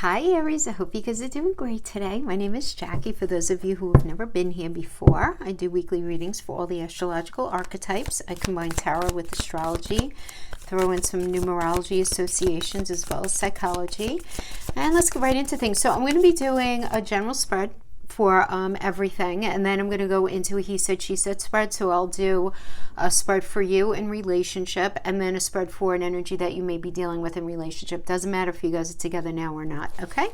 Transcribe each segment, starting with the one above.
Hi Aries, I hope you guys are doing great today. My name is Jackie. For those of you who have never been here before, I do weekly readings for all the astrological archetypes. I combine tarot with astrology, throw in some numerology associations as well as psychology. And let's get right into things. So I'm going to be doing a general spread for everything, and then I'm going to go into a he said she said spread. So I'll do a spread for you in relationship, and then a spread for an energy that you may be dealing with in relationship. Doesn't matter if you guys are together now or not. Okay,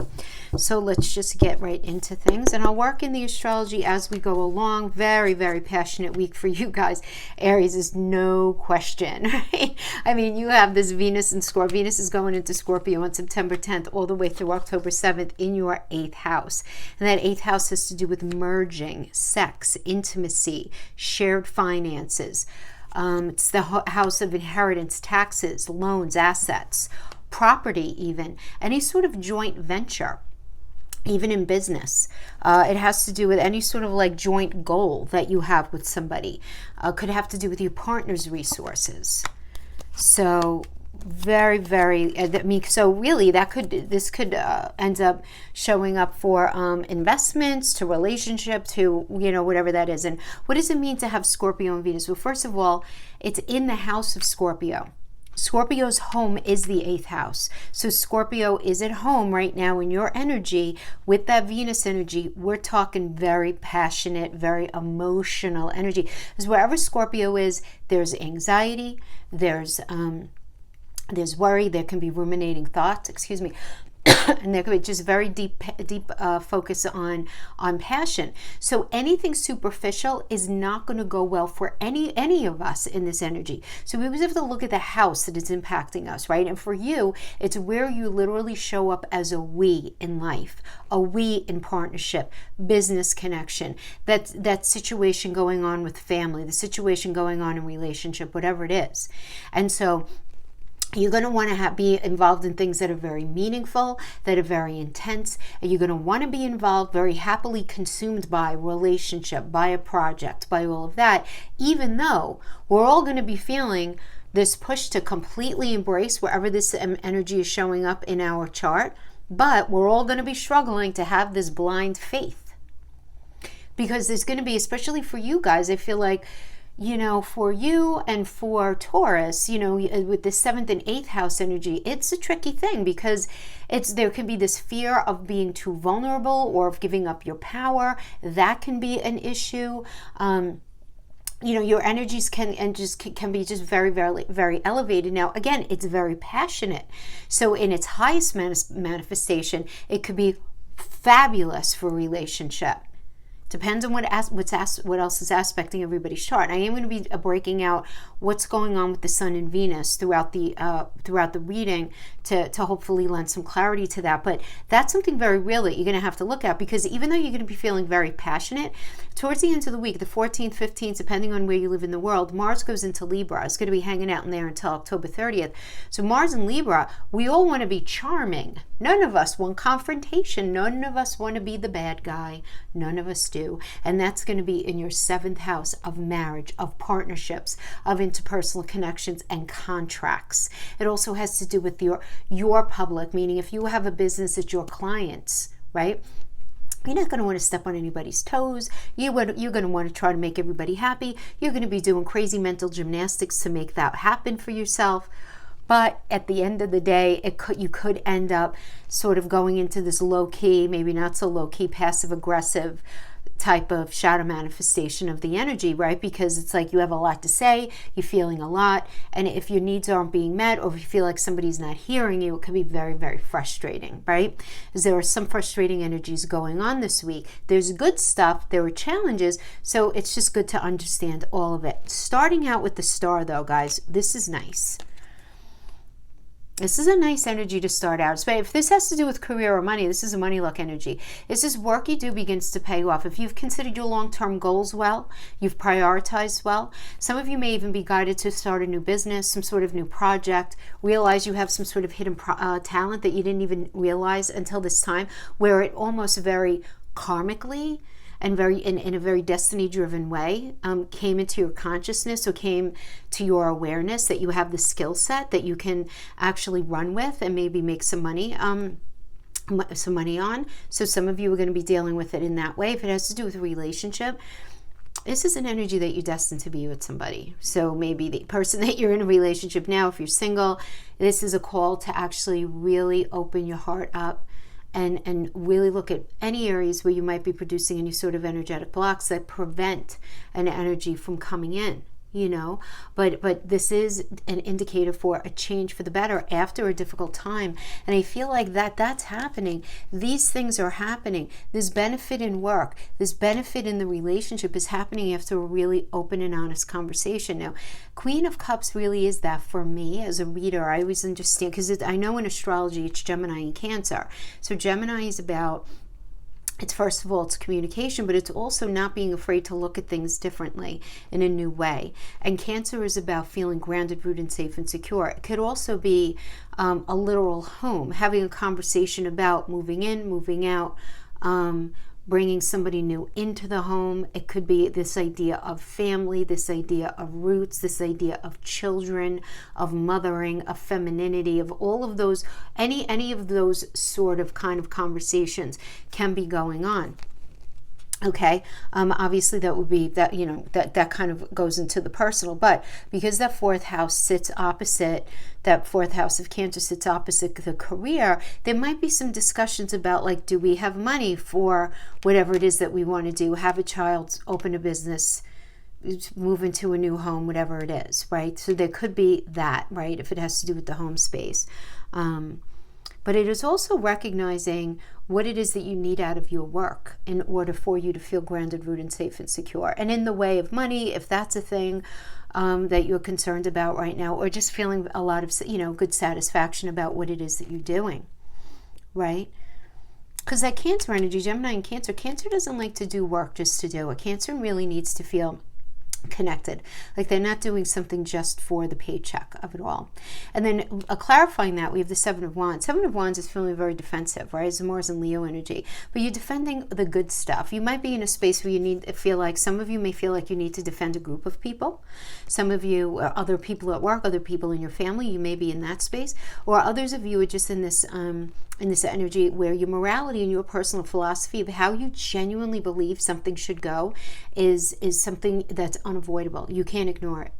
so let's just get right into things, and I'll work in the astrology as we go along. Very, very passionate week for you guys. Aries is no question, right? I mean, you have this Venus in Scorpio. Venus is going into Scorpio on September 10th all the way through October 7th in your 8th house, and that 8th house has to do with merging, sex, intimacy, shared finances. It's the house of inheritance, taxes, loans, assets, property, even any sort of joint venture, even in business. It has to do with any sort of like joint goal that you have with somebody. Could have to do with your partner's resources. So very, very, so really this could end up showing up for investments, to relationship, to, you know, whatever that is. And what does it mean to have Scorpio and Venus? Well, first of all, it's in the house of Scorpio. Scorpio's home is the 8th house. So Scorpio is at home right now in your energy with that Venus energy. We're talking very passionate, very emotional energy. Because wherever Scorpio is, there's anxiety, there's worry, there can be ruminating thoughts, and there could be just very deep focus on passion. So anything superficial is not going to go well for any of us in this energy. So we always have to look at the house that is impacting us, right? And for you, it's where you literally show up as a we in life, a we in partnership, business connection, that situation going on with family, the situation going on in relationship, whatever it is. And so you're going to want to be involved in things that are very meaningful, that are very intense, and you're going to want to be involved, very happily consumed by relationship, by a project, by all of that, even though we're all going to be feeling this push to completely embrace wherever this energy is showing up in our chart, but we're all going to be struggling to have this blind faith. Because there's going to be, especially for you guys, I feel like, you know, for you and for Taurus, you know, with the 7th and 8th house energy, it's a tricky thing because there can be this fear of being too vulnerable or of giving up your power. That can be an issue. You know, your energies can be just very, very, very elevated. Now, again, it's very passionate. So in its highest manifestation, it could be fabulous for relationship. Depends on what else is aspecting everybody's chart. And I am going to be breaking out what's going on with the Sun and Venus throughout the reading to hopefully lend some clarity to that. But that's something very real that you're going to have to look at, because even though you're going to be feeling very passionate, towards the end of the week, the 14th, 15th, depending on where you live in the world, Mars goes into Libra. It's going to be hanging out in there until October 30th. So Mars and Libra, we all want to be charming. None of us want confrontation. None of us want to be the bad guy. None of us do. And that's going to be in your 7th house of marriage, of partnerships, of interpersonal connections and contracts. It also has to do with your public, meaning if you have a business, it's your clients, right? You're not going to want to step on anybody's toes. You're going to want to try to make everybody happy. You're going to be doing crazy mental gymnastics to make that happen for yourself. But at the end of the day, you could end up sort of going into this low-key, maybe not so low-key, passive-aggressive type of shadow manifestation of the energy, right? Because it's like you have a lot to say, you're feeling a lot, and if your needs aren't being met, or if you feel like somebody's not hearing you, it can be very, very frustrating, right? Because there are some frustrating energies going on this week. There's good stuff, there are challenges, so it's just good to understand all of it. Starting out with the star though, guys, this is nice. This is a nice energy to start out. So if this has to do with career or money, this is a money luck energy. It's this work you do begins to pay off. If you've considered your long-term goals well, you've prioritized well. Some of you may even be guided to start a new business, some sort of new project, realize you have some sort of hidden talent that you didn't even realize until this time, where it almost very karmically and very in a very destiny-driven way came into your consciousness, or came to your awareness that you have the skill set that you can actually run with and maybe make some money some money on. So some of you are going to be dealing with it in that way. If it has to do with a relationship, this is an energy that you're destined to be with somebody. So maybe the person that you're in a relationship now, if you're single, this is a call to actually really open your heart up and really look at any areas where you might be producing any sort of energetic blocks that prevent an energy from coming in. You know, but this is an indicator for a change for the better after a difficult time. And I feel like that's happening. These things are happening. This benefit in work, this benefit in the relationship is happening after a really open and honest conversation. Now, Queen of Cups really is that for me as a reader. I always understand, because I know in astrology it's Gemini and Cancer. So Gemini is about, it's first of all, it's communication, but it's also not being afraid to look at things differently in a new way. And Cancer is about feeling grounded, rooted, safe, and secure. It could also be a literal home, having a conversation about moving in, moving out, bringing somebody new into the home. It could be this idea of family, this idea of roots, this idea of children, of mothering, of femininity, of all of those, any of those sort of kind of conversations can be going on. Okay, obviously that would be that, you know, that kind of goes into the personal, but because that fourth house sits opposite, that fourth house of Cancer sits opposite the career, there might be some discussions about, like, do we have money for whatever it is that we want to do, have a child, open a business, move into a new home, whatever it is, right? So there could be that, right, if it has to do with the home space. But it is also recognizing what it is that you need out of your work in order for you to feel grounded, rooted, safe, and secure. And in the way of money, if that's a thing that you're concerned about right now, or just feeling a lot of, you know, good satisfaction about what it is that you're doing, right? Because that Cancer energy, Gemini and Cancer doesn't like to do work just to do it. Cancer really needs to feel connected, like they're not doing something just for the paycheck of it all. And then clarifying that, we have the Seven of Wands. Seven of Wands is feeling very defensive, right? It's Mars and Leo energy, but you're defending the good stuff. You might be in a space where you need to feel like, some of you may feel like you need to defend a group of people. Some of you, other people at work, other people in your family, you may be in that space, or others of you are just in this energy where your morality and your personal philosophy of how you genuinely believe something should go is something that's unavoidable. You can't ignore it.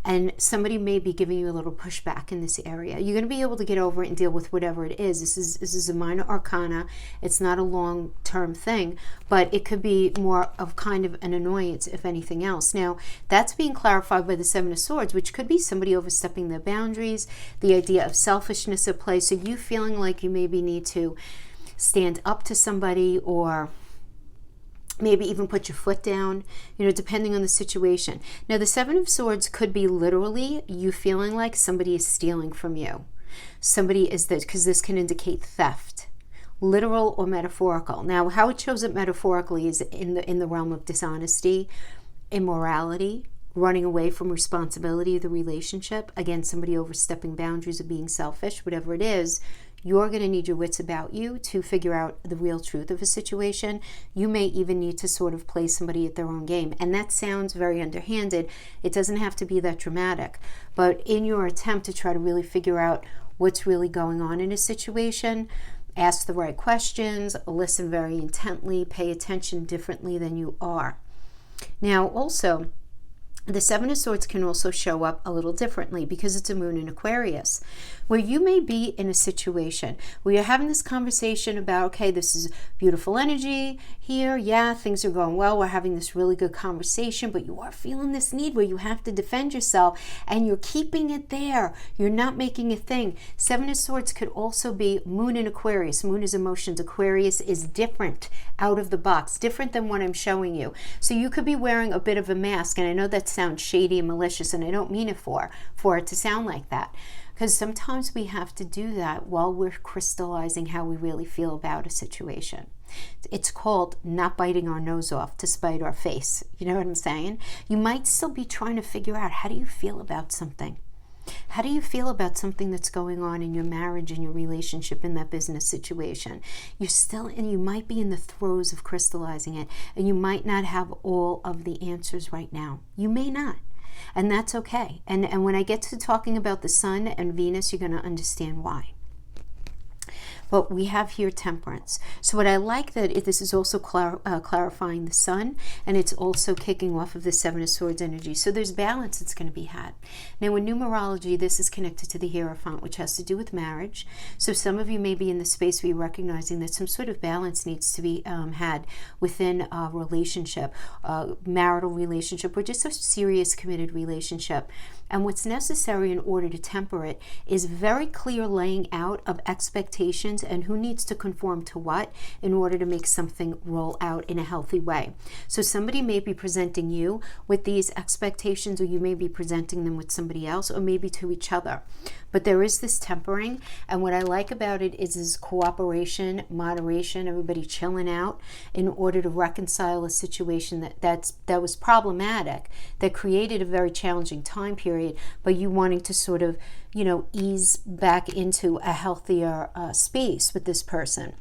And somebody may be giving you a little pushback in this area. You're going to be able to get over it and deal with whatever it is. This is a minor arcana. It's not a long-term thing, but it could be more of kind of an annoyance, if anything else. Now, that's being clarified by the Seven of Swords, which could be somebody overstepping their boundaries, the idea of selfishness at play. So you feeling like you maybe need to stand up to somebody, or maybe even put your foot down, you know, depending on the situation. Now, the Seven of Swords could be literally you feeling like somebody is stealing from you. Somebody is that, because this can indicate theft, literal or metaphorical. Now, how it shows up metaphorically is in the realm of dishonesty, immorality, running away from responsibility of the relationship. Again, somebody overstepping boundaries or being selfish, whatever it is. You're going to need your wits about you to figure out the real truth of a situation. You may even need to sort of play somebody at their own game. And that sounds very underhanded. It doesn't have to be that dramatic. But in your attempt to try to really figure out what's really going on in a situation, ask the right questions, listen very intently, pay attention differently than you are. Now, also, the Seven of Swords can also show up a little differently because it's a moon in Aquarius, where you may be in a situation where you're having this conversation about, okay, this is beautiful energy here. Yeah, things are going well. We're having this really good conversation, but you are feeling this need where you have to defend yourself and you're keeping it there. You're not making a thing. Seven of Swords could also be moon in Aquarius. Moon is emotions. Aquarius is different, out of the box, different than what I'm showing you. So you could be wearing a bit of a mask, and I know that sounds shady and malicious, and I don't mean it for it to sound like that, because sometimes we have to do that while we're crystallizing how we really feel about a situation. It's called not biting our nose off to spite our face. You know what I'm saying? You might still be trying to figure out, how do you feel about something? How do you feel about something that's going on in your marriage, in your relationship, in that business situation? You're still, and you might be in the throes of crystallizing it, and you might not have all of the answers right now. You may not, and that's okay. And when I get to talking about the Sun and Venus, you're going to understand why. but we have here temperance. So what I like that this is also clarifying the sun, and it's also kicking off of the Seven of Swords energy. So there's balance that's going to be had. Now in numerology, this is connected to the Hierophant, which has to do with marriage. So some of you may be in the space where you're recognizing that some sort of balance needs to be had within a relationship, a marital relationship, or just a serious committed relationship. And what's necessary in order to temper it is very clear laying out of expectations and who needs to conform to what in order to make something roll out in a healthy way. So somebody may be presenting you with these expectations, or you may be presenting them with somebody else, or maybe to each other. But there is this tempering, and what I like about it is cooperation, moderation, everybody chilling out in order to reconcile a situation that was problematic, that created a very challenging time period, but you wanting to sort of, ease back into a healthier space with this person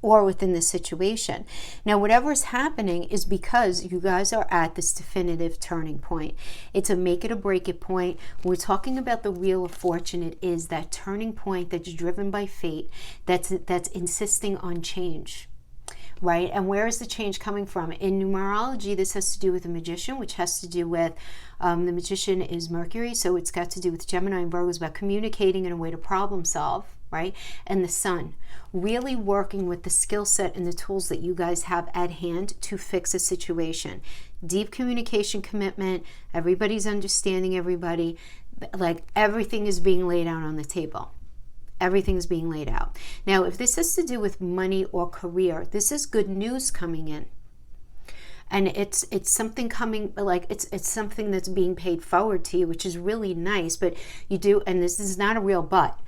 or within this situation. Now, whatever is happening is because you guys are at this definitive turning point. It's a make it or break it point. When we're talking about the Wheel of Fortune, it is that turning point that's driven by fate, that's insisting on change. Right? And where is the change coming from? In numerology, this has to do with the Magician, which has to do with, the Magician is Mercury, so it's got to do with Gemini and Virgo, it's about communicating in a way to problem solve, right? And the Sun, really working with the skill set and the tools that you guys have at hand to fix a situation. Deep communication commitment, everybody's understanding everybody, like everything is being laid out on the table. Everything's being laid out. Now, if this has to do with money or career, this is good news coming in. And it's something coming, like it's something that's being paid forward to you, which is really nice. But you do, and this is not a real but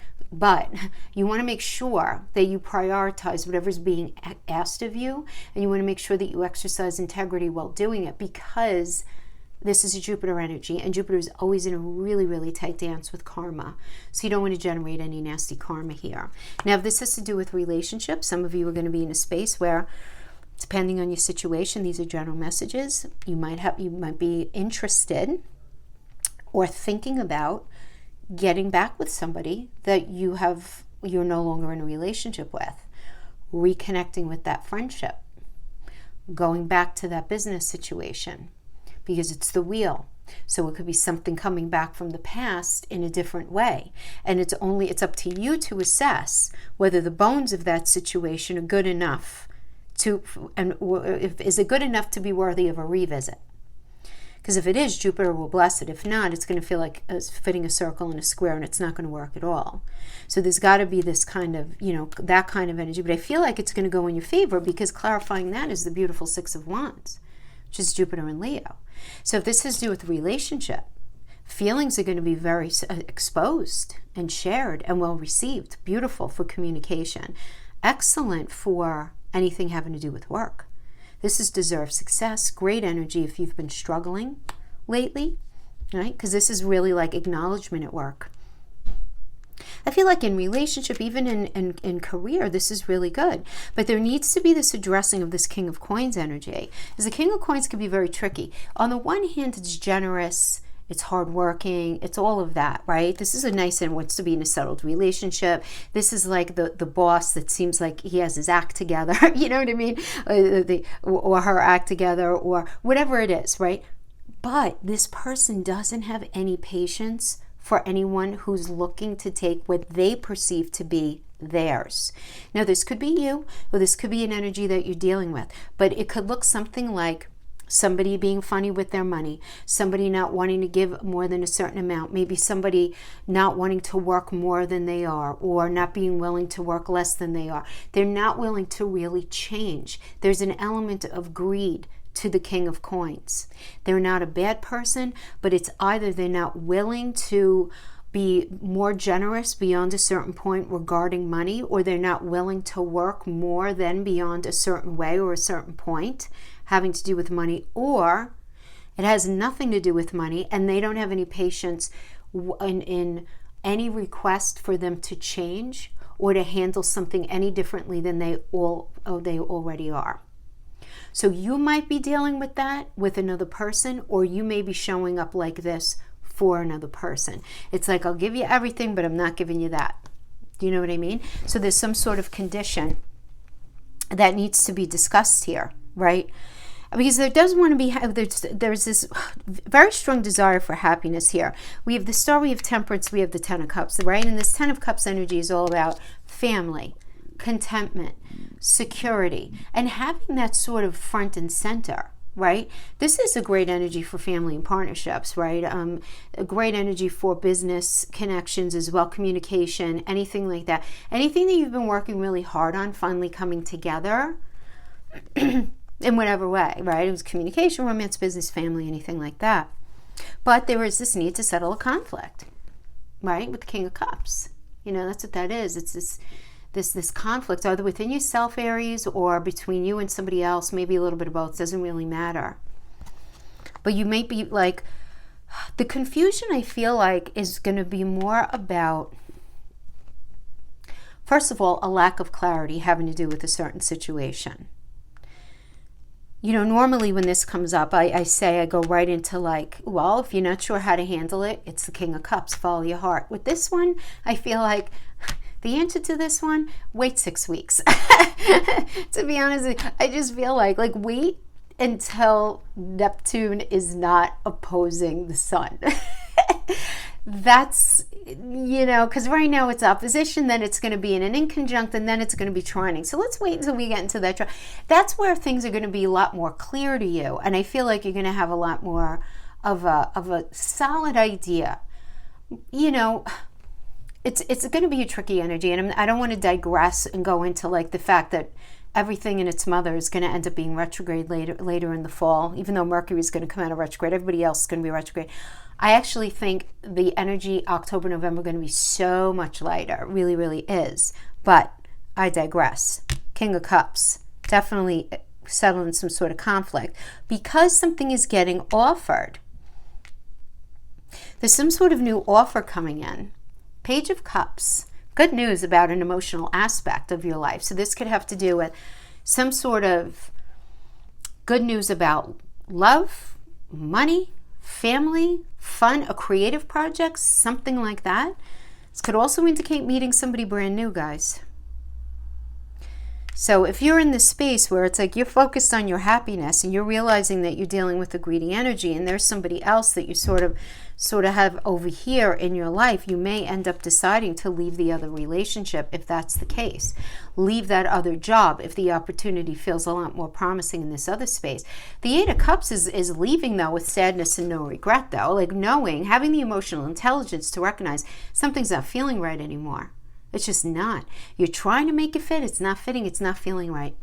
you want to make sure that you prioritize whatever's being asked of you, and you want to make sure that you exercise integrity while doing it, because this is a Jupiter energy, and Jupiter is always in a really, really tight dance with karma. So you don't want to generate any nasty karma here. Now, if this has to do with relationships, some of you are going to be in a space where, depending on your situation, these are general messages. You might be interested or thinking about getting back with somebody that you're no longer in a relationship with, reconnecting with that friendship, going back to that business situation, because it's the wheel. So it could be something coming back from the past in a different way. And it's up to you to assess whether the bones of that situation are good enough is it good enough to be worthy of a revisit? Because if it is, Jupiter will bless it. If not, it's going to feel like it's fitting a circle in a square, and it's not going to work at all. So there's got to be this kind of, that kind of energy. But I feel like it's going to go in your favor, because clarifying that is the beautiful Six of Wands, which is Jupiter and Leo. So if this has to do with relationship, feelings are going to be very exposed and shared and well received. Beautiful for communication. Excellent for anything having to do with work. This is deserved success. Great energy if you've been struggling lately, right? Because this is really like acknowledgement at work. I feel like in relationship, even in career, this is really good. But there needs to be this addressing of this King of Coins energy. Because the King of Coins can be very tricky. On the one hand, it's generous, it's hardworking, it's all of that, right? This is a nice and wants to be in a settled relationship. This is like the boss that seems like he has his act together, you know what I mean? Or her act together, or whatever it is, right? But this person doesn't have any patience for anyone who's looking to take what they perceive to be theirs. Now, this could be you, or this could be an energy that you're dealing with, but it could look something like somebody being funny with their money, somebody not wanting to give more than a certain amount, maybe somebody not wanting to work more than they are, or not being willing to work less than they are. They're not willing to really change. There's an element of greed to the King of Coins. They're not a bad person, but it's either they're not willing to be more generous beyond a certain point regarding money, or they're not willing to work more than beyond a certain way or a certain point having to do with money, or it has nothing to do with money and they don't have any patience in any request for them to change or to handle something any differently than they already are. So you might be dealing with that with another person, or you may be showing up like this for another person. It's like, I'll give you everything, but I'm not giving you that. Do you know what I mean? So there's some sort of condition that needs to be discussed here, right? Because there does want to be, there's this very strong desire for happiness here. We have the Star, we have Temperance, we have the Ten of Cups, right? And this Ten of Cups energy is all about family, contentment, security, and having that sort of front and center, right? This is a great energy for family and partnerships, right? A great energy for business connections as well, communication, anything like that. Anything that you've been working really hard on finally coming together in whatever way, right? It was communication, romance, business, family, anything like that. But there is this need to settle a conflict, right? With the King of Cups. You know, that's what that is. It's this conflict, either within yourself, Aries, or between you and somebody else, maybe a little bit of both, doesn't really matter. But you may be like, the confusion I feel like is going to be more about, first of all, a lack of clarity having to do with a certain situation. You know, normally when this comes up, I go right into like, well, if you're not sure how to handle it, it's the King of Cups, follow your heart. With this one, I feel like the answer to this one, wait 6 weeks. To be honest, I just feel like wait until Neptune is not opposing the sun. That's, you know, because right now it's opposition, then it's going to be in an inconjunct, and then it's going to be trining. So let's wait until we get into that. That's where things are going to be a lot more clear to you. And I feel like you're going to have a lot more of a solid idea. You know, it's going to be a tricky energy. And I don't want to digress and go into like the fact that everything in its mother is going to end up being retrograde later in the fall, even though Mercury is going to come out of retrograde. Everybody else is going to be retrograde. I actually think the energy October, November going to be so much lighter. It really, really is. But I digress. King of Cups, definitely settling some sort of conflict. Because something is getting offered, there's some sort of new offer coming in. Page of Cups. Good news about an emotional aspect of your life. So this could have to do with some sort of good news about love, money, family, fun, a creative project, something like that. This could also indicate meeting somebody brand new, guys. So if you're in this space where it's like you're focused on your happiness and you're realizing that you're dealing with a greedy energy and there's somebody else that you sort of have over here in your life, you may end up deciding to leave the other relationship if that's the case. Leave that other job if the opportunity feels a lot more promising in this other space. The Eight of Cups is leaving though with sadness and no regret though, like knowing, having the emotional intelligence to recognize something's not feeling right anymore. It's just not. You're trying to make it fit. It's not fitting. It's not feeling right.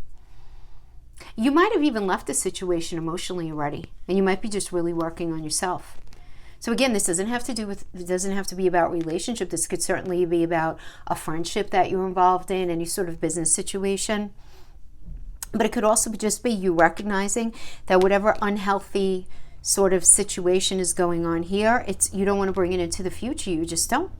You might have even left the situation emotionally already, and you might be just really working on yourself. So again, this doesn't have to be about relationship. This could certainly be about a friendship that you're involved in, any sort of business situation. But it could also just be you recognizing that whatever unhealthy sort of situation is going on here, you don't want to bring it into the future. You just don't.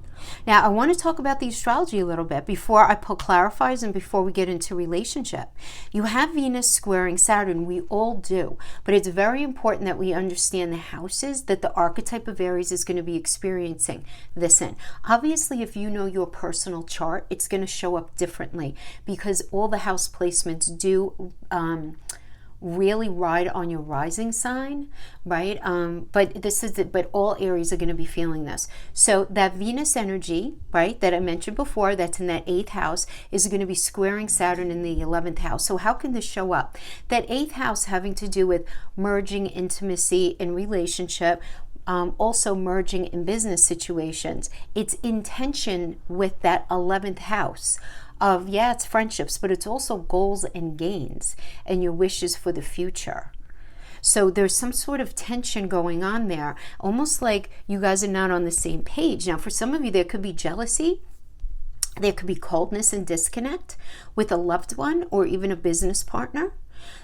Now, I want to talk about the astrology a little bit before I pull clarifiers and before we get into relationship. You have Venus squaring Saturn. We all do. But it's very important that we understand the houses that the archetype of Aries is going to be experiencing this in. Obviously, if you know your personal chart, it's going to show up differently because all the house placements do really ride on your rising sign, right? But all Aries are going to be feeling this. So that Venus energy, right, that I mentioned before, that's in that 8th house, is going to be squaring Saturn in the 11th house. So how can this show up? That 8th house having to do with merging intimacy in relationship, also merging in business situations. It's in tension with that 11th house of, yeah, it's friendships, but it's also goals and gains and your wishes for the future. So there's some sort of tension going on there, almost like you guys are not on the same page. Now, for some of you, there could be jealousy. There could be coldness and disconnect with a loved one or even a business partner.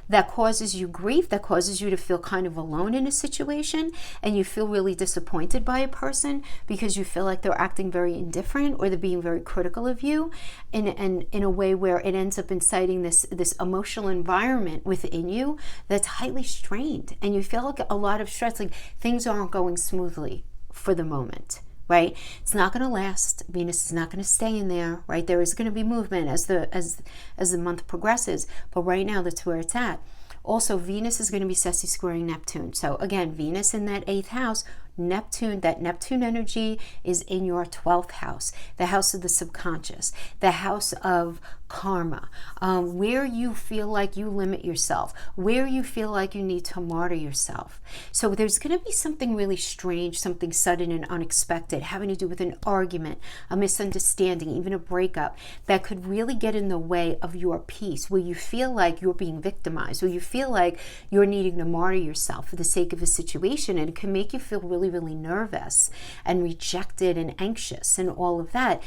That causes you grief, that causes you to feel kind of alone in a situation, and you feel really disappointed by a person because you feel like they're acting very indifferent or they're being very critical of you in a way where it ends up inciting this emotional environment within you that's highly strained, and you feel like a lot of stress, like things aren't going smoothly for the moment, right? It's not going to last. Venus is not going to stay in there, right? There is going to be movement as the month progresses, but right now that's where it's at. Also, Venus is going to be sessi squaring Neptune. So again, Venus in that 8th house, Neptune, that Neptune energy is in your 12th house, the house of the subconscious, the house of karma, where you feel like you limit yourself, where you feel like you need to martyr yourself. So there's going to be something really strange, something sudden and unexpected, having to do with an argument, a misunderstanding, even a breakup, that could really get in the way of your peace, where you feel like you're being victimized, where you feel like you're needing to martyr yourself for the sake of a situation, and it can make you feel really, really nervous and rejected and anxious and all of that.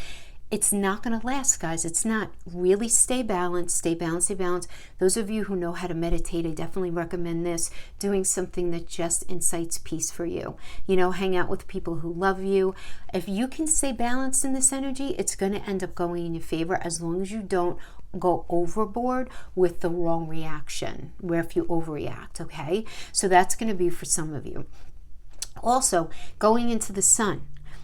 It's not going to last, guys. It's not. Really stay balanced, stay balanced, stay balanced. Those of you who know how to meditate, I definitely recommend this, doing something that just incites peace for you. You know, hang out with people who love you. If you can stay balanced in this energy, it's going to end up going in your favor, as long as you don't go overboard with the wrong reaction, where if you overreact, okay? So that's going to be for some of you. Also, going into the sun,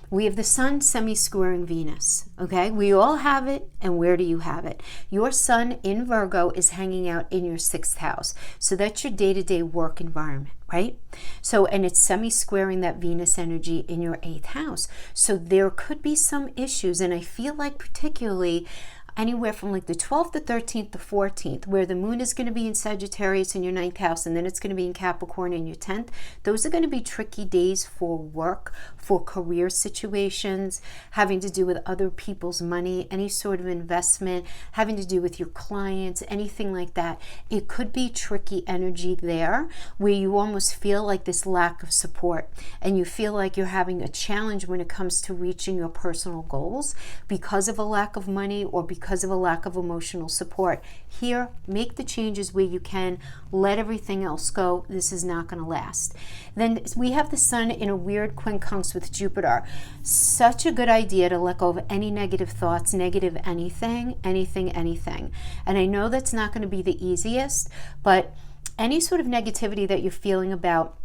we have the sun semi-squaring Venus, okay? We all have it, and where do you have it? Your sun in Virgo is hanging out in your 6th house. So that's your day-to-day work environment, right? So, and it's semi-squaring that Venus energy in your 8th house. So there could be some issues, and I feel like particularly anywhere from like the 12th, the 13th, the 14th, where the moon is going to be in Sagittarius in your 9th house, and then it's going to be in Capricorn in your 10th. Those are going to be tricky days for work, for career situations, having to do with other people's money, any sort of investment, having to do with your clients, anything like that. It could be tricky energy there, where you almost feel like this lack of support, and you feel like you're having a challenge when it comes to reaching your personal goals because of a lack of money or because of a lack of emotional support. Here, make the changes where you can. Let everything else go. This is not going to last. Then we have the sun in a weird quincunx with Jupiter. Such a good idea to let go of any negative thoughts, negative anything. And I know that's not going to be the easiest, but any sort of negativity that you're feeling about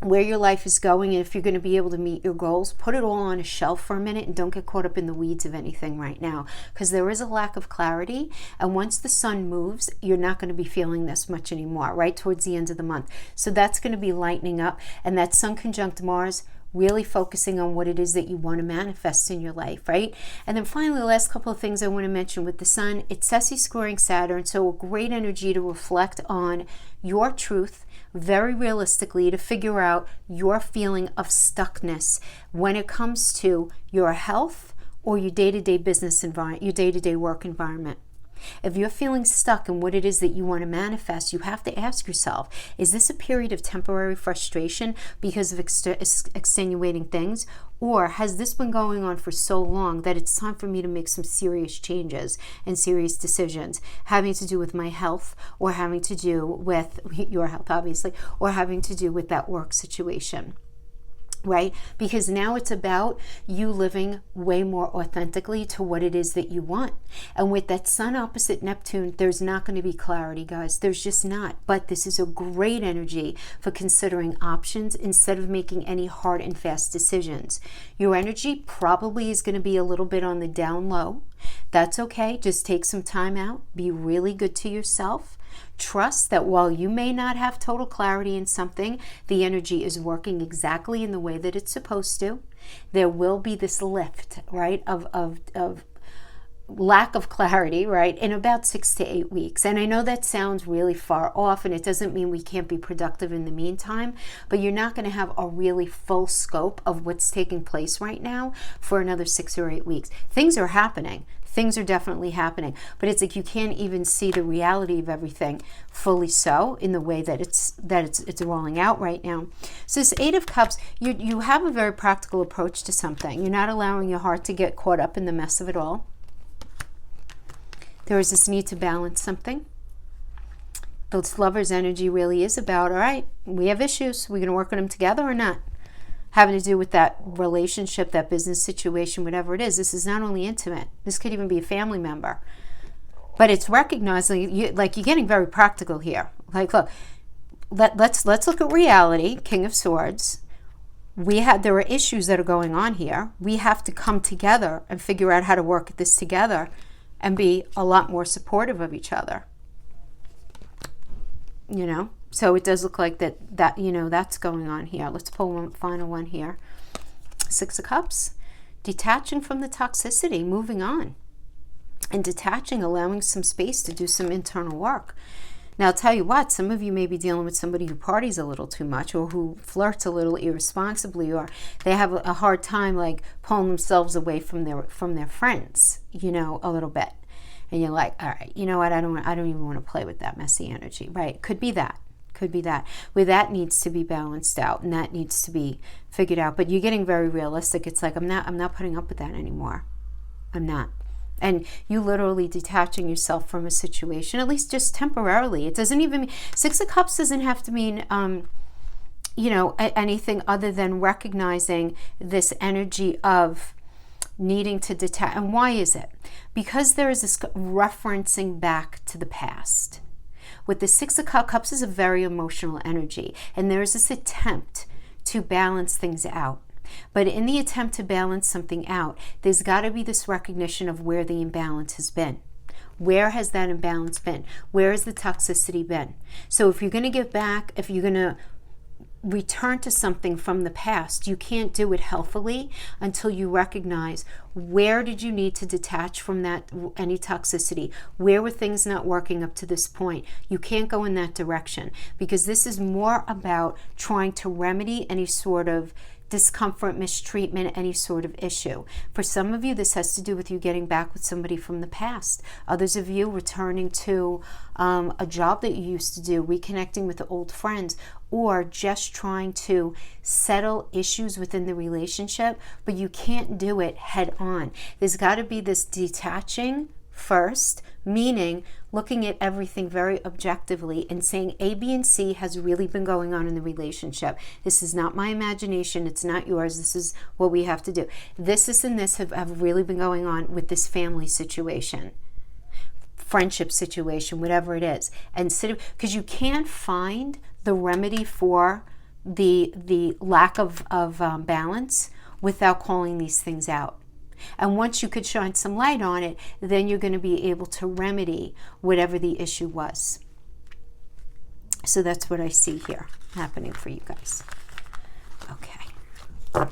where your life is going, and if you're going to be able to meet your goals, put it all on a shelf for a minute and don't get caught up in the weeds of anything right now, because there is a lack of clarity. And once the sun moves, you're not going to be feeling this much anymore, right towards the end of the month. So that's going to be lightening up, and that sun conjunct Mars, really focusing on what it is that you want to manifest in your life, right? And then finally, the last couple of things I want to mention with the sun, it's sessi squaring Saturn, so a great energy to reflect on your truth, very realistically, to figure out your feeling of stuckness when it comes to your health or your day-to-day business environment, your day-to-day work environment. If you're feeling stuck in what it is that you want to manifest, you have to ask yourself, is this a period of temporary frustration because of extenuating things? Or has this been going on for so long that it's time for me to make some serious changes and serious decisions having to do with my health, or having to do with your health, obviously, or having to do with that work situation? Right? Because now it's about you living way more authentically to what it is that you want. And with that sun opposite Neptune, there's not going to be clarity, guys. There's just not. But this is a great energy for considering options instead of making any hard and fast decisions. Your energy probably is going to be a little bit on the down low. That's okay. Just take some time out. Be really good to yourself. Trust that while you may not have total clarity in something, the energy is working exactly in the way that it's supposed to. There will be this lift, right, of lack of clarity, right, in about 6 to 8 weeks. And I know that sounds really far off, and it doesn't mean we can't be productive in the meantime, but you're not going to have a really full scope of what's taking place right now for another 6 or 8 weeks. Things are happening. Things are definitely happening, but it's like you can't even see the reality of everything fully so in the way that it's rolling out right now. So this 8 of Cups, you have a very practical approach to something. You're not allowing your heart to get caught up in the mess of it all. There is this need to balance something. This lover's energy really is about, all right, we have issues. We're going to work on them together or not? Having to do with that relationship, that business situation, whatever it is. This is not only intimate. This could even be a family member. But it's recognizing, you're getting very practical here. Like, look, let's look at reality, King of Swords. there are issues that are going on here. We have to come together and figure out how to work this together and be a lot more supportive of each other. You know, so it does look like that you know, that's going on here. Let's pull one final one here. Six of Cups, detaching from the toxicity, moving on, and detaching, allowing some space to do some internal work. Now, I'll tell you what, some of you may be dealing with somebody who parties a little too much, or who flirts a little irresponsibly, or they have a hard time like pulling themselves away from their friends, you know, a little bit. And you're like, all right, you know what, I don't even want to play with that messy energy, right? Could be that. Where that needs to be balanced out, and that needs to be figured out. But you're getting very realistic. It's like, I'm not putting up with that anymore. I'm not. And you literally detaching yourself from a situation, at least just temporarily. It doesn't even mean, Six of Cups doesn't have to mean, you know, anything other than recognizing this energy of needing to detach. And why is it? Because there is this referencing back to the past. With the Six of Cups is a very emotional energy, and there is this attempt to balance things out. But in the attempt to balance something out, there's got to be this recognition of where the imbalance has been. Where has that imbalance been? Where has the toxicity been? So if you're going to give back, if you're going to return to something from the past, you can't do it healthily until you recognize, where did you need to detach from that, any toxicity? Where were things not working up to this point? You can't go in that direction, because this is more about trying to remedy any sort of discomfort, mistreatment, any sort of issue. For some of you, this has to do with you getting back with somebody from the past. Others of you returning to a job that you used to do, reconnecting with old friends, or just trying to settle issues within the relationship, but you can't do it head on. There's got to be this detaching first, meaning looking at everything very objectively and saying A, B, and C has really been going on in the relationship. This is not my imagination. It's not yours. This is what we have to do. This and this have really been going on with this family situation, friendship situation, whatever it is. And because you can't find the remedy for the lack of balance without calling these things out. And once you could shine some light on it, then you're going to be able to remedy whatever the issue was. So that's what I see here happening for you guys. Okay.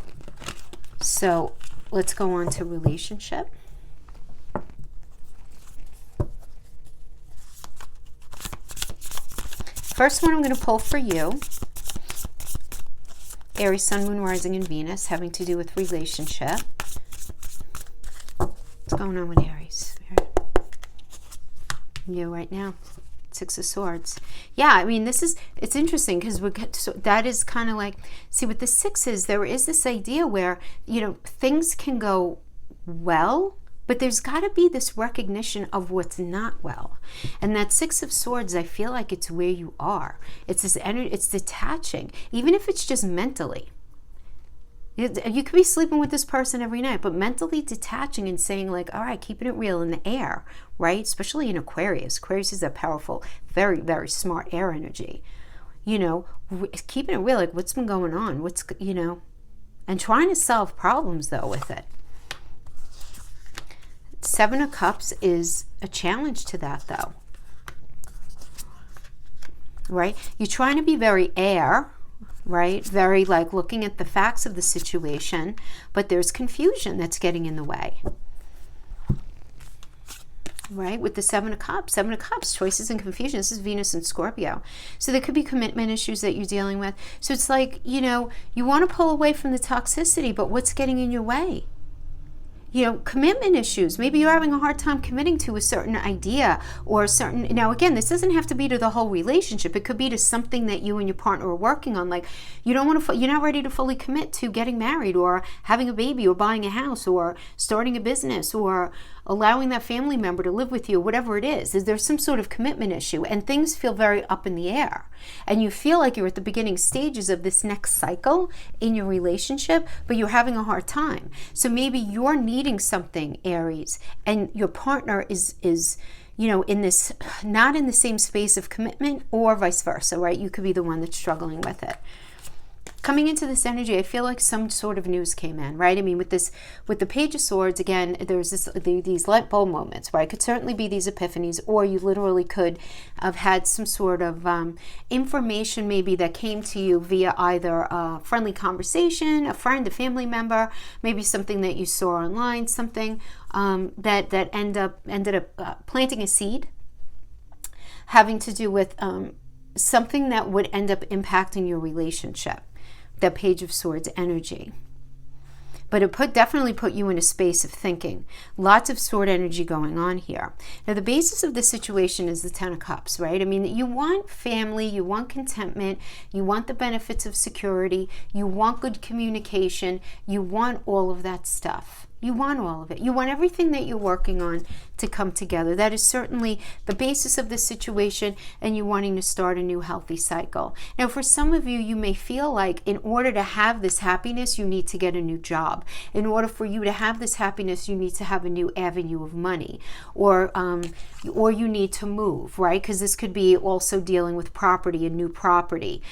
So let's go on to relationship. First one I'm going to pull for you, Aries, Sun, Moon, Rising, and Venus, having to do with relationship. What's going on with Aries? You right now, Six of Swords. Yeah, I mean, it's interesting because that is kind of like, see, with the sixes, there is this idea where, you know, things can go well, but there's got to be this recognition of what's not well. And that Six of Swords, I feel like it's where you are. It's this energy, it's detaching, even if it's just mentally. You could be sleeping with this person every night, but mentally detaching and saying like, all right, keeping it real in the air, right? Especially in Aquarius. Aquarius is a powerful, very, very smart air energy. You know, keeping it real, like what's been going on? What's, you know, and trying to solve problems though with it. Seven of Cups is a challenge to that though, right? You're trying to be very air, right? Very like looking at the facts of the situation, but there's confusion that's getting in the way, right? With the Seven of Cups, choices and confusion. This is Venus and Scorpio. So there could be commitment issues that you're dealing with. So it's like, you know, you want to pull away from the toxicity, but what's getting in your way? You know, commitment issues. Maybe you're having a hard time committing to a certain idea or a certain, now again, this doesn't have to be to the whole relationship. It could be to something that you and your partner are working on. Like you don't want to, you're not ready to fully commit to getting married or having a baby or buying a house or starting a business or allowing that family member to live with you, whatever it is there's some sort of commitment issue and things feel very up in the air. And you feel like you're at the beginning stages of this next cycle in your relationship, but you're having a hard time. So maybe you're needing something, Aries, and your partner is you know, in this, not in the same space of commitment or vice versa, right? You could be the one that's struggling with it. coming into this energy, I feel like some sort of news came in, right? I mean, with the Page of Swords, again, there's these light bulb moments, right? It could certainly be these epiphanies, or you literally could have had some sort of information maybe that came to you via either a friendly conversation, a friend, a family member, maybe something that you saw online, something that ended up planting a seed having to do with something that would end up impacting your relationship, that Page of Swords energy. But it definitely put you in a space of thinking. Lots of sword energy going on here. Now, the basis of this situation is the Ten of Cups, right? I mean, you want family, you want contentment, you want the benefits of security, you want good communication, you want all of that stuff. You want all of it. You want everything that you're working on to come together. That is certainly the basis of this situation, and you wanting to start a new healthy cycle. Now, for some of you, you may feel like in order to have this happiness, you need to get a new job. In order for you to have this happiness, you need to have a new avenue of money, or you need to move, right? Because this could be also dealing with property and new property.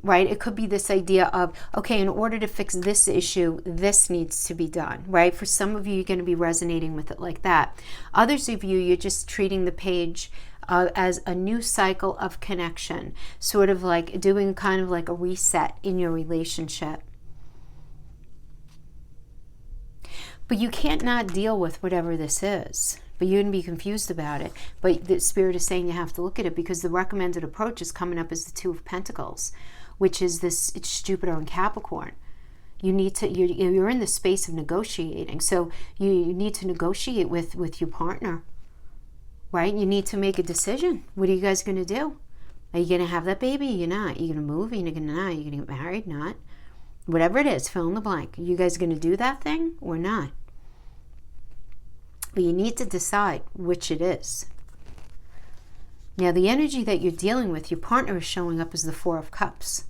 Right? It could be this idea of, okay, in order to fix this issue, this needs to be done, right? For some of you, you're going to be resonating with it like that. Others of you, you're just treating the Page as a new cycle of connection, sort of like doing kind of like a reset in your relationship. But you can't not deal with whatever this is. But you wouldn't be confused about it. But the Spirit is saying you have to look at it, because the recommended approach is coming up as the Two of Pentacles, which is it's Jupiter and Capricorn. You need to, you're in the space of negotiating. So you need to negotiate with your partner, right? You need to make a decision. What are you guys going to do? Are you going to have that baby? You're not. You're going to move? You're going to not. You're going to get married? Not. Whatever it is, fill in the blank. Are you guys going to do that thing or not? But you need to decide which it is. Now, the energy that you're dealing with, your partner is showing up as the Four of Cups.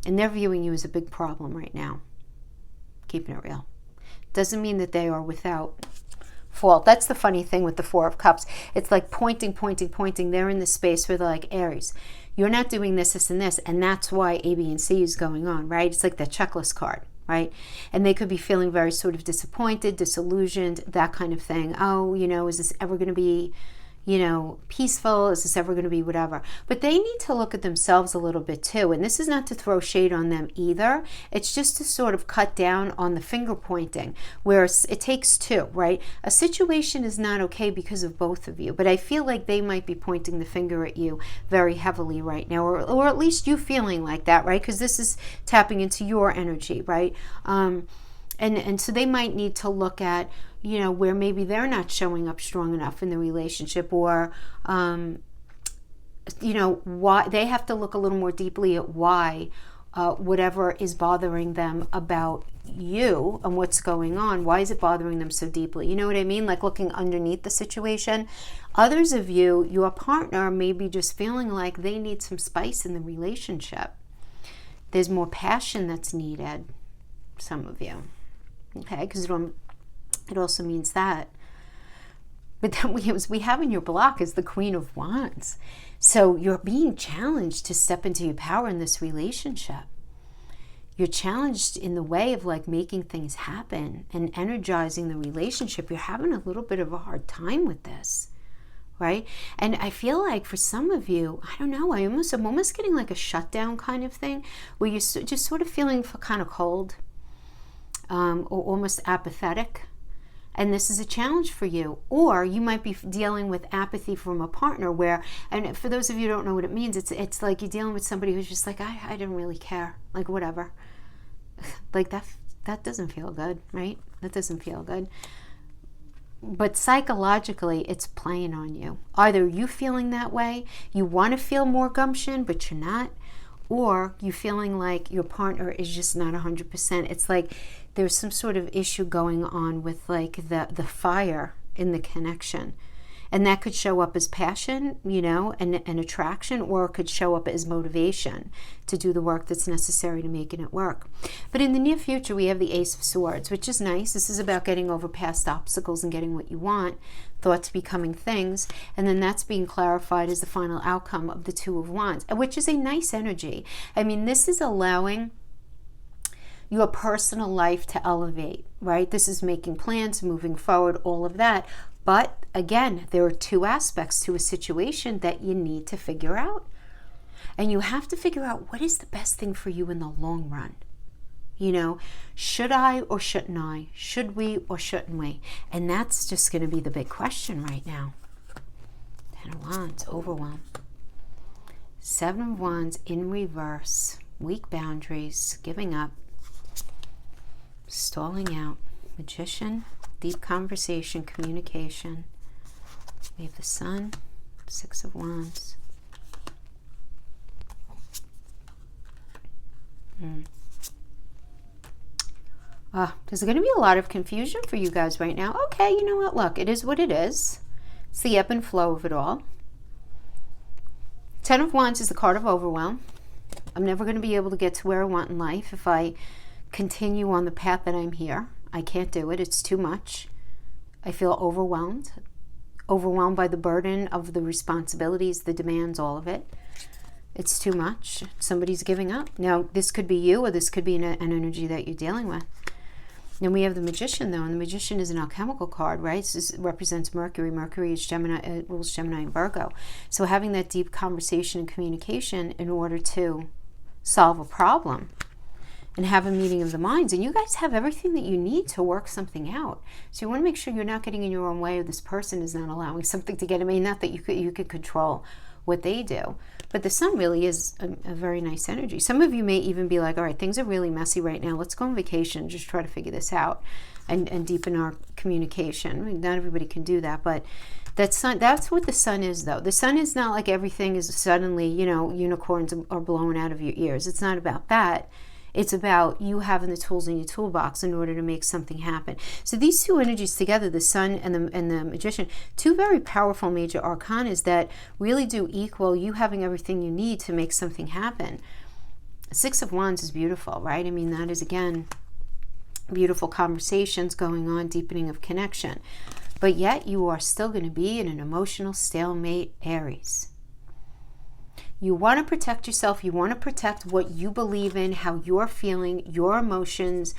And they're viewing you as a big problem right now. Keeping it real. Doesn't mean that they are without fault. That's the funny thing with the Four of Cups. It's like pointing. They're in the space where they're like, Aries, you're not doing this, and this, and that's why A, B, and C is going on, right? It's like that checklist card, right? And they could be feeling very sort of disappointed, disillusioned, that kind of thing. Oh, is this ever going to be, peaceful? Is this ever going to be whatever? But they need to look at themselves a little bit too. And this is not to throw shade on them either. It's just to sort of cut down on the finger pointing, where it takes two, right? A situation is not okay because of both of you. But I feel like they might be pointing the finger at you very heavily right now, or at least you feeling like that, right? Because this is tapping into your energy, right? And so they might need to look at, where maybe they're not showing up strong enough in the relationship, or, why they have to look a little more deeply at why whatever is bothering them about you and what's going on. Why is it bothering them so deeply? You know what I mean? Like looking underneath the situation. Others of you, your partner may be just feeling like they need some spice in the relationship. There's more passion that's needed. Some of you. Okay, because it also means that. But then we have in your block is the Queen of Wands. So you're being challenged to step into your power in this relationship. You're challenged in the way of like making things happen and energizing the relationship. You're having a little bit of a hard time with this, right? And I feel like for some of you, I don't know, I'm almost getting like a shutdown kind of thing, where you're just sort of feeling kind of cold, or almost apathetic. And this is a challenge for you. Or you might be dealing with apathy from a partner where, and for those of you who don't know what it means, it's like you're dealing with somebody who's just like, I don't really care. Like, whatever. Like, that doesn't feel good, right? That doesn't feel good. But psychologically, it's playing on you. Either you feeling that way, you want to feel more gumption, but you're not. Or you feeling like your partner is just not 100%. It's like there's some sort of issue going on with like the fire in the connection. And that could show up as passion, and attraction, or it could show up as motivation to do the work that's necessary to making it work. But in the near future, we have the Ace of Swords, which is nice. This is about getting over past obstacles and getting what you want. thoughts becoming things, and then that's being clarified as the final outcome of the Two of Wands, which is a nice energy. I mean, this is allowing your personal life to elevate, right? This is making plans, moving forward, all of that. But again, there are two aspects to a situation that you need to figure out. And you have to figure out what is the best thing for you in the long run. You know, should I or shouldn't I? Should we or shouldn't we? And that's just going to be the big question right now. Ten of Wands, overwhelm. Seven of Wands in reverse. Weak boundaries, giving up, stalling out. Magician, deep conversation, communication. We have the Sun, Six of Wands. There's going to be a lot of confusion for you guys right now. Okay, you know what? Look, it is what it is. It's the ebb and flow of it all. Ten of Wands is the card of overwhelm. I'm never going to be able to get to where I want in life if I continue on the path that I'm here. I can't do it. It's too much. I feel overwhelmed by the burden of the responsibilities, the demands, all of it. It's too much. Somebody's giving up. Now, this could be you, or this could be an energy that you're dealing with. Then we have the Magician, though, and the Magician is an alchemical card, right? This represents Mercury. Mercury is Gemini, it rules Gemini and Virgo. So having that deep conversation and communication in order to solve a problem and have a meeting of the minds. And you guys have everything that you need to work something out. So you want to make sure you're not getting in your own way, or this person is not allowing something to get. I mean, not that you could control what they do, but the Sun really is a very nice energy. Some of you may even be like, all right, things are really messy right now. Let's go on vacation, just try to figure this out and deepen our communication. I mean, not everybody can do that, but that's what the Sun is, though. The Sun is not like everything is suddenly, you know, unicorns are blowing out of your ears. It's not about that. It's about you having the tools in your toolbox in order to make something happen. So these two energies together, the Sun and the Magician, two very powerful major arcanas that really do equal you having everything you need to make something happen. Six of Wands is beautiful, right? I mean, that is, again, beautiful conversations going on, deepening of connection. But yet you are still going to be in an emotional stalemate, Aries. You want to protect yourself. You want to protect what you believe in, how you're feeling, your emotions,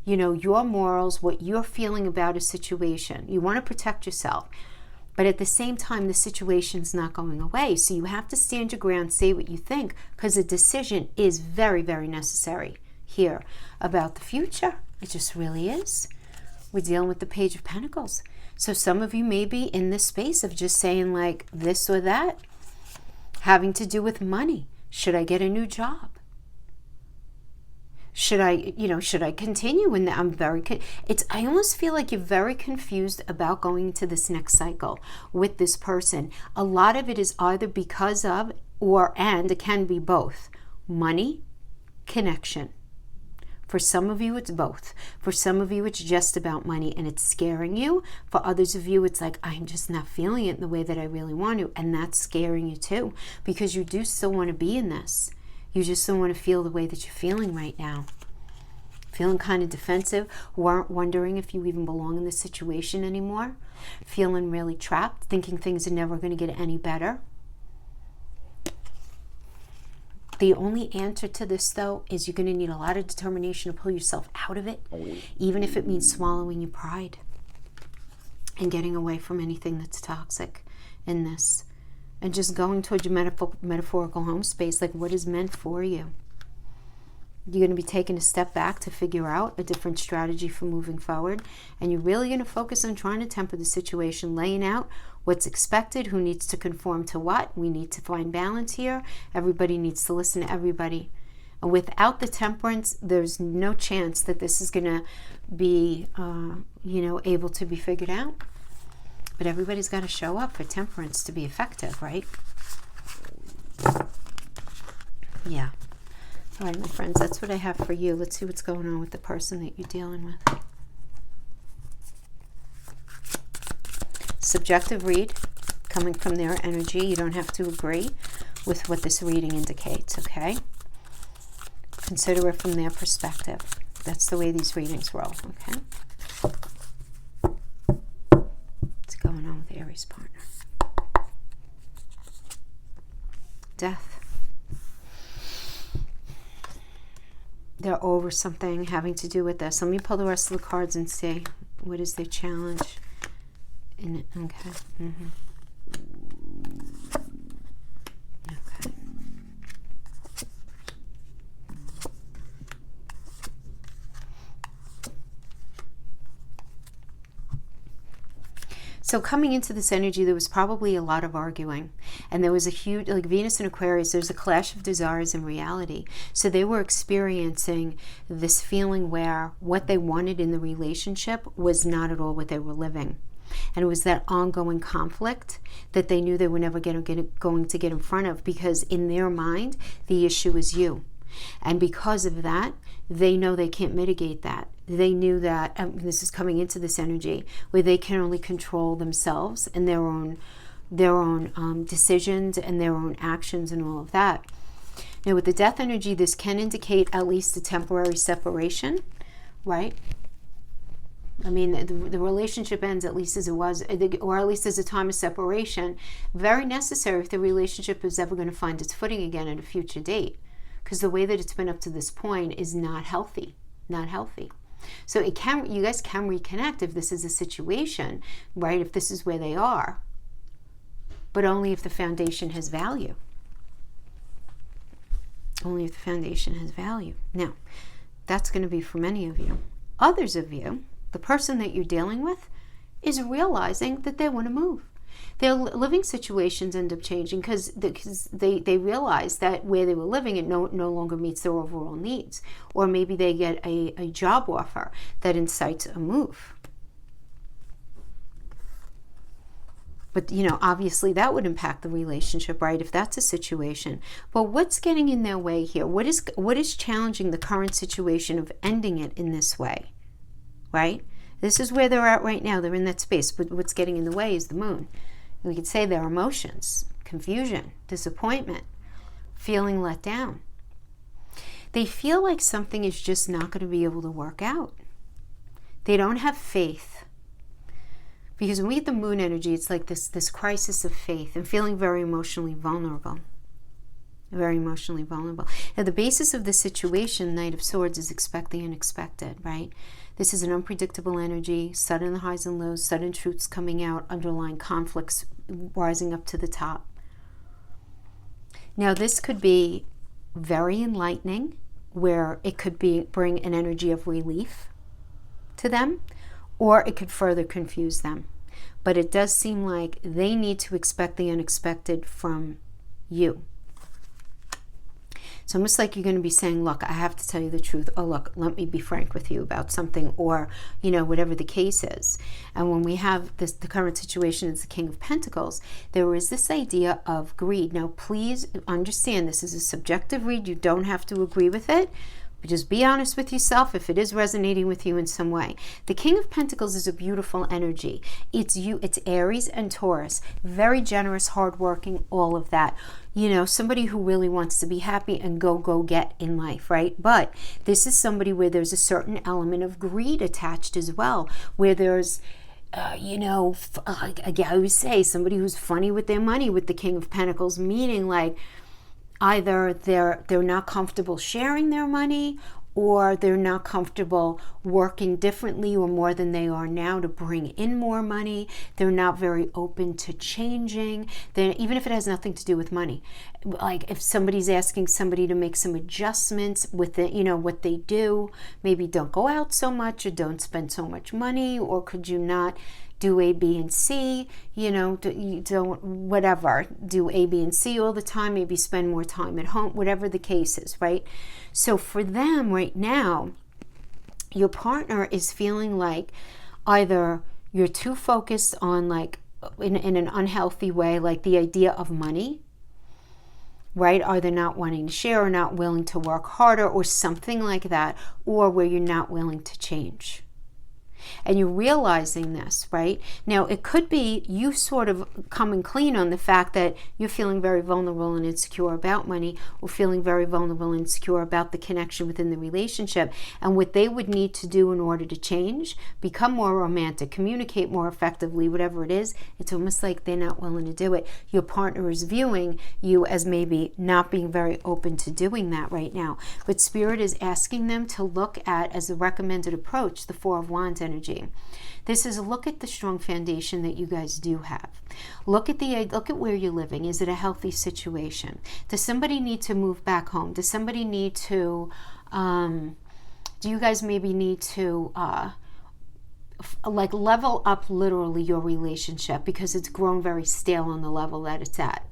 you know, your morals, what you're feeling about a situation. You want to protect yourself. But at the same time, the situation's not going away. So you have to stand your ground, say what you think, because a decision is very, very necessary here about the future. It just really is. We're dealing with the Page of Pentacles. So some of you may be in this space of just saying like this or that. Having to do with money. Should I get a new job? Should I continue? And I'm I almost feel like you're very confused about going into this next cycle with this person. A lot of it is either because of and it can be both. Money, connection. For some of you, it's both. For some of you, it's just about money and it's scaring you. For others of you, it's like, I'm just not feeling it in the way that I really want to. And that's scaring you too, because you do still want to be in this. You just don't want to feel the way that you're feeling right now. Feeling kind of defensive, wondering if you even belong in this situation anymore. Feeling really trapped, thinking things are never going to get any better. The only answer to this, though, is you're going to need a lot of determination to pull yourself out of it, even if it means swallowing your pride and getting away from anything that's toxic in this, and just going towards your metaphorical home space, like what is meant for you. You're going to be taking a step back to figure out a different strategy for moving forward, and you're really going to focus on trying to temper the situation, laying out what's expected, who needs to conform to what. We need to find balance here. Everybody needs to listen to everybody. And without the temperance, there's no chance that this is going to be, able to be figured out. But everybody's got to show up for temperance to be effective, right? Yeah. All right, my friends, that's what I have for you. Let's see what's going on with the person that you're dealing with. Subjective read, coming from their energy. You don't have to agree with what this reading indicates, okay? Consider it from their perspective. That's the way these readings roll, okay? What's going on with Aries partner. Death. They're over something having to do with this. Let me pull the rest of the cards and see what is their challenge. Okay. Okay. So coming into this energy, there was probably a lot of arguing, and there was a huge, like Venus and Aquarius, there's a clash of desires and reality. So they were experiencing this feeling where what they wanted in the relationship was not at all what they were living. And it was that ongoing conflict that they knew they were never going to get in front of, because in their mind, the issue is you. And because of that, they know they can't mitigate that. They knew that, this is coming into this energy, where they can only control themselves and their own decisions and their own actions and all of that. Now with the death energy, this can indicate at least a temporary separation, right? I mean, the relationship ends at least as it was, or at least as a time of separation. Very necessary if the relationship is ever going to find its footing again at a future date. Because the way that it's been up to this point is not healthy, not healthy. So you guys can reconnect if this is a situation, right? If this is where they are, but only if the foundation has value. Only if the foundation has value. Now, that's going to be for many of you. Others of you, the person that you're dealing with is realizing that they want to move. Their living situations end up changing because they realize that where they were living, it no longer meets their overall needs. Or maybe they get a job offer that incites a move. But, you know, obviously that would impact the relationship, right, if that's a situation. But what's getting in their way here? What is challenging the current situation of ending it in this way, right? This is where they're at right now. They're in that space. But what's getting in the way is the moon. We could say their emotions, confusion, disappointment, feeling let down. They feel like something is just not going to be able to work out. They don't have faith. Because when we get the moon energy, it's like this crisis of faith and feeling very emotionally vulnerable. Very emotionally vulnerable. Now, the basis of the situation, Knight of Swords, is expect the unexpected, right? This is an unpredictable energy, sudden highs and lows, sudden truths coming out, underlying conflicts rising up to the top. Now, this could be very enlightening, where it could bring an energy of relief to them, or it could further confuse them. But it does seem like they need to expect the unexpected from you. It's almost like you're going to be saying, look, I have to tell you the truth. Oh, look, let me be frank with you about something, or, you know, whatever the case is. And when we have the current situation is the King of Pentacles, there is this idea of greed. Now, please understand, this is a subjective read. You don't have to agree with it. But just be honest with yourself if it is resonating with you in some way. The King of Pentacles is a beautiful energy. It's Aries and Taurus. Very generous, hardworking, all of that. You know, somebody who really wants to be happy and go get in life, right? But this is somebody where there's a certain element of greed attached as well, where there's you know, again, I would say somebody who's funny with their money with the King of Pentacles, meaning like, either they're not comfortable sharing their money, or they're not comfortable working differently or more than they are now to bring in more money. They're not very open to changing. Even if it has nothing to do with money. Like if somebody's asking somebody to make some adjustments with it, you know, what they do, maybe don't go out so much or don't spend so much money, or could you not do A, B, and C, you know, you don't, whatever, do A, B, and C all the time, maybe spend more time at home, whatever the case is, right? So for them right now, your partner is feeling like either you're too focused on like, in an unhealthy way, like the idea of money, right? Either not wanting to share or not willing to work harder or something like that, or where you're not willing to change. And you're realizing this, right? Now, it could be you sort of coming clean on the fact that you're feeling very vulnerable and insecure about money, or feeling very vulnerable and insecure about the connection within the relationship. And what they would need to do in order to change, become more romantic, communicate more effectively, whatever it is, it's almost like they're not willing to do it. Your partner is viewing you as maybe not being very open to doing that right now. But Spirit is asking them to look at, as a recommended approach, the Four of Wands energy. This is a look at the strong foundation that you guys do have. Look at where you're living. Is it a healthy situation? Does somebody need to move back home? Does somebody need to, do you guys maybe need to like level up literally your relationship because it's grown very stale on the level that it's at?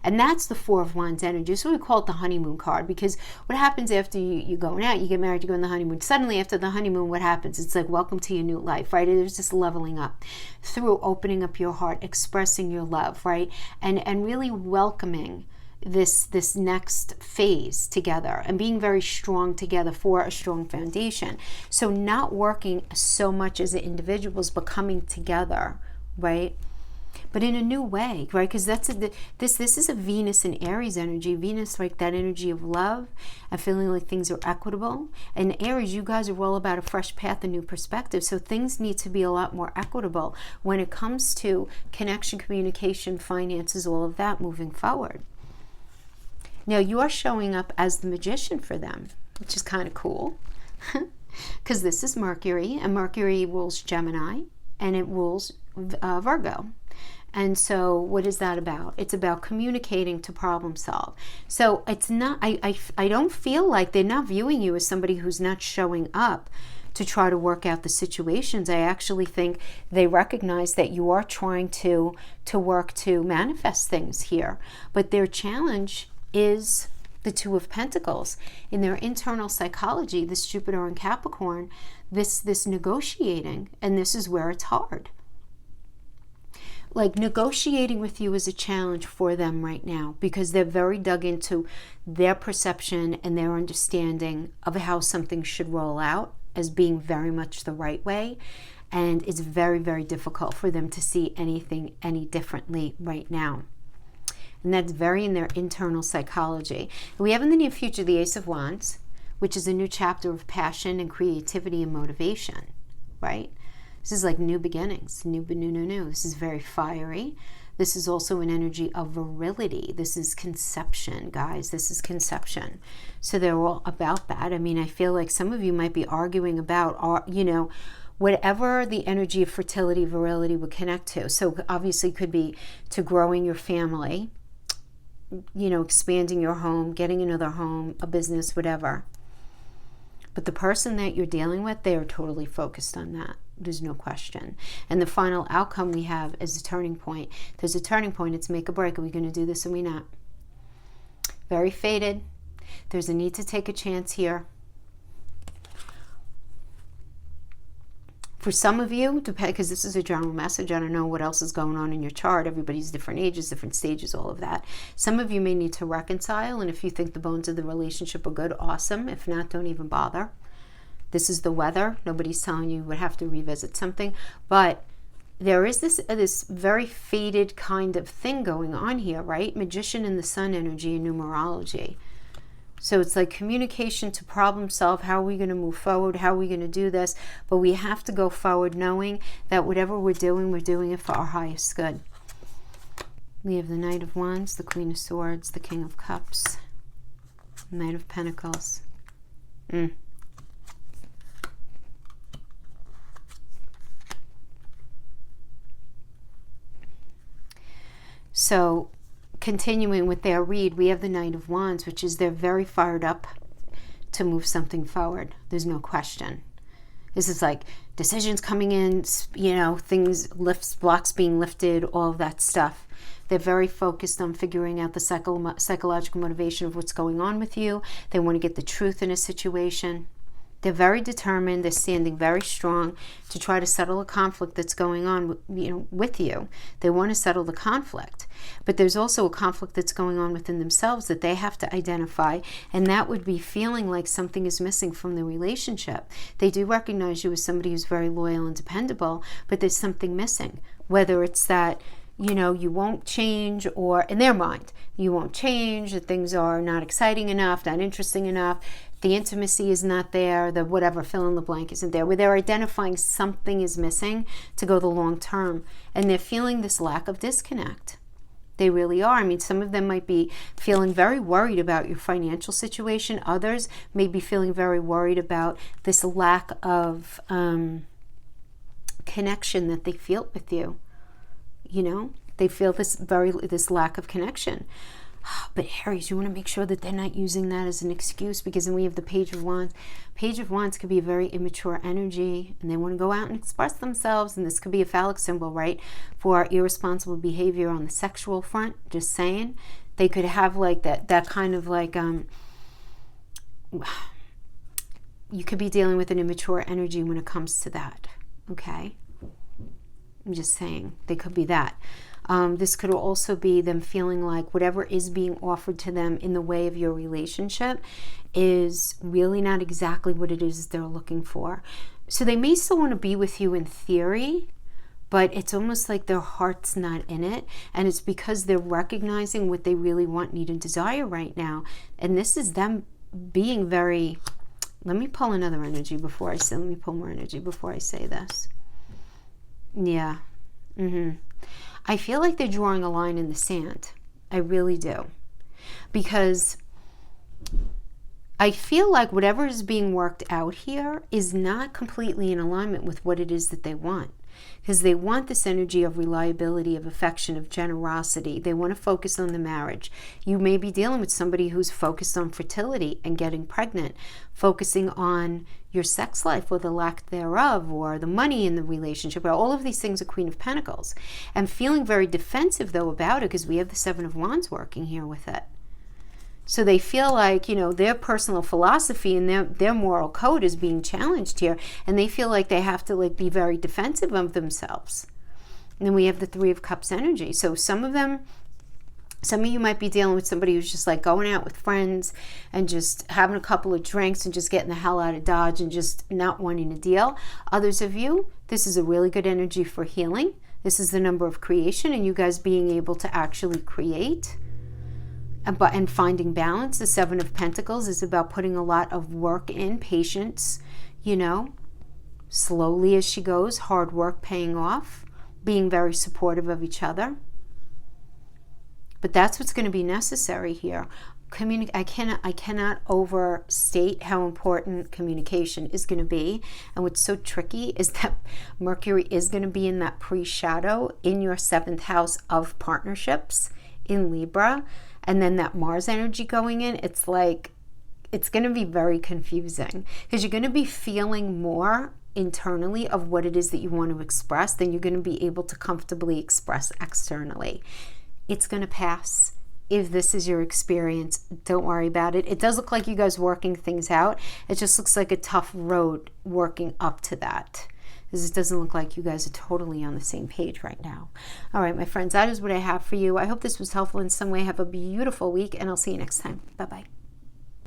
And that's the Four of Wands energy. So we call it the honeymoon card, because what happens after you're going out, you get married, you go on the honeymoon. Suddenly after the honeymoon, what happens? It's like, welcome to your new life, right? There's this leveling up through opening up your heart, expressing your love, right? And really welcoming this next phase together and being very strong together for a strong foundation. So not working so much as individuals, but coming together, right? But in a new way, right? Because this is a Venus and Aries energy. Venus, like that energy of love and feeling like things are equitable. And Aries, you guys are all about a fresh path, a new perspective. So things need to be a lot more equitable when it comes to connection, communication, finances, all of that moving forward. Now, you are showing up as the Magician for them, which is kind of cool. Because this is Mercury, and Mercury rules Gemini, and it rules Virgo. And so what is that about? It's about communicating to problem solve. So it's not, I don't feel like they're not viewing you as somebody who's not showing up to try to work out the situations. I actually think they recognize that you are trying to work to manifest things here. But their challenge is the Two of Pentacles. In their internal psychology, this Jupiter and Capricorn, this negotiating, and this is where it's hard. Like negotiating with you is a challenge for them right now, because they're very dug into their perception and their understanding of how something should roll out as being very much the right way. And it's very, very difficult for them to see anything any differently right now. And that's very in their internal psychology. We have in the near future the Ace of Wands, which is a new chapter of passion and creativity and motivation, right? This is like new beginnings, new. This is very fiery. This is also an energy of virility. This is conception, guys. This is conception. So they're all about that. I mean, I feel like some of you might be arguing about, whatever the energy of fertility, virility would connect to. So obviously could be to growing your family, expanding your home, getting another home, a business, whatever. But the person that you're dealing with, they are totally focused on that. There's no question. And the final outcome we have is a turning point. There's a turning point. It's make or break. Are we going to do this or are we not? Very fated. There's a need to take a chance here. For some of you, because this is a general message, I don't know what else is going on in your chart. Everybody's different ages, different stages, all of that. Some of you may need to reconcile, and if you think the bones of the relationship are good, awesome. If not, don't even bother. This is the weather. Nobody's telling you would have to revisit something. But there is this very faded kind of thing going on here, right? Magician and the Sun energy in numerology. So it's like communication to problem solve. How are we going to move forward? How are we going to do this? But we have to go forward knowing that whatever we're doing it for our highest good. We have the Knight of Wands, the Queen of Swords, the King of Cups, Knight of Pentacles. So continuing with their read, we have the Knight of Wands, which is they're very fired up to move something forward. There's no question. This is like decisions coming in, things, blocks being lifted, all of that stuff. They're very focused on figuring out the psychological motivation of what's going on with you. They want to get the truth in a situation. They're very determined. They're standing very strong to try to settle a conflict that's going on, with you. They want to settle the conflict. But there's also a conflict that's going on within themselves that they have to identify, and that would be feeling like something is missing from the relationship. They do recognize you as somebody who's very loyal and dependable, but there's something missing. Whether it's that, you won't change, or in their mind, you won't change, that things are not exciting enough, not interesting enough, the intimacy is not there, the whatever, fill in the blank isn't there, where they're identifying something is missing to go the long term. And they're feeling this lack of disconnect. They really are. I mean, some of them might be feeling very worried about your financial situation. Others may be feeling very worried about this lack of connection that they feel with you. They feel this lack of connection. But Aries, you want to make sure that they're not using that as an excuse, because then we have the Page of Wands. Page of Wands could be a very immature energy, and they want to go out and express themselves, and this could be a phallic symbol, right, for irresponsible behavior on the sexual front. Just saying. They could have like that kind of like, you could be dealing with an immature energy when it comes to that, okay? I'm just saying, they could be that. This could also be them feeling like whatever is being offered to them in the way of your relationship is really not exactly what it is they're looking for. So they may still want to be with you in theory, but it's almost like their heart's not in it. And it's because they're recognizing what they really want, need, and desire right now. And this is them being very... Let me pull another energy before I say... Let me pull more energy before I say this. Yeah. I feel like they're drawing a line in the sand. I really do. Because I feel like whatever is being worked out here is not completely in alignment with what it is that they want. Because they want this energy of reliability, of affection, of generosity. They want to focus on the marriage. You may be dealing with somebody who's focused on fertility and getting pregnant, focusing on your sex life or the lack thereof, or the money in the relationship. All of these things are Queen of Pentacles. And feeling very defensive, though, about it, because we have the Seven of Wands working here with it. So they feel like, their personal philosophy and their moral code is being challenged here. And they feel like they have to be very defensive of themselves. And then we have the Three of Cups energy. So some of you might be dealing with somebody who's just going out with friends and just having a couple of drinks and just getting the hell out of Dodge and just not wanting to deal. Others of you, this is a really good energy for healing. This is the number of creation and you guys being able to actually create. And finding balance. The Seven of Pentacles is about putting a lot of work in, patience, slowly as she goes, hard work paying off, being very supportive of each other. But that's what's going to be necessary here. I cannot overstate how important communication is going to be. And what's so tricky is that Mercury is going to be in that pre-shadow in your 7th house of partnerships in Libra. And then that Mars energy going in, it's going to be very confusing because you're going to be feeling more internally of what it is that you want to express than you're going to be able to comfortably express externally. It's going to pass. If this is your experience, don't worry about it. It does look like you guys working things out. It just looks like a tough road working up to that. Because it doesn't look like you guys are totally on the same page right now. All right, my friends, that is what I have for you. I hope this was helpful in some way. Have a beautiful week, and I'll see you next time. Bye-bye.